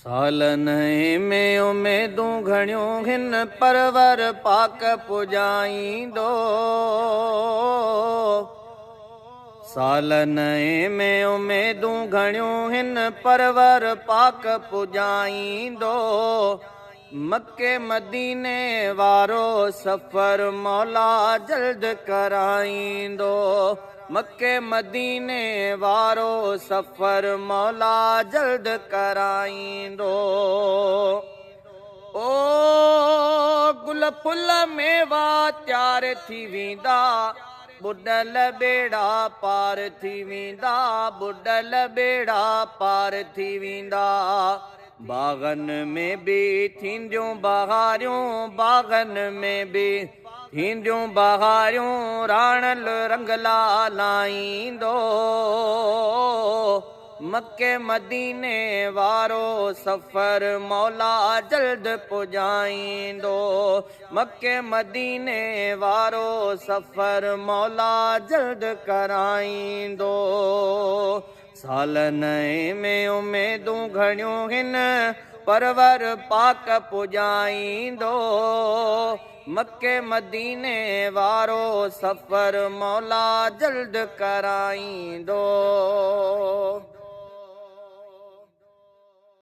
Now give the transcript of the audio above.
साल नए में उमेदूं घणियूं हिन परवर पाक पुॼाईंदो। साल नए में उमेदूं घणियूं हिन परवर पाक पुॼाईंदो। मके मदीने वारो सफ़र मौला जल्द कराईंदो। मके मदीने वारो सफ़र मौला जल्द कराईंदो। ओ गुल फुल मेवा तयार थी वेंदा, बुॾल बेड़ा पार थी वेंदा, बुॾल बेड़ा पार थी वेंदा। बाग़नि में बि थींदियूं बहारियूं, बाग़नि में बि थींदियूं बहारियूं, राणल रंगला लाईंदो। मके मदीने वारो सफ़र मौला जल्द पुॼाईंदो। मके मदीने वारो सफ़र मौला जल्द कराईंदो। साल नए में उमेदूं घणियूं हिन परवर पाक पुॼाईंदो। मके मदीने वारो सफ़र मौला जल्द कराईंदो।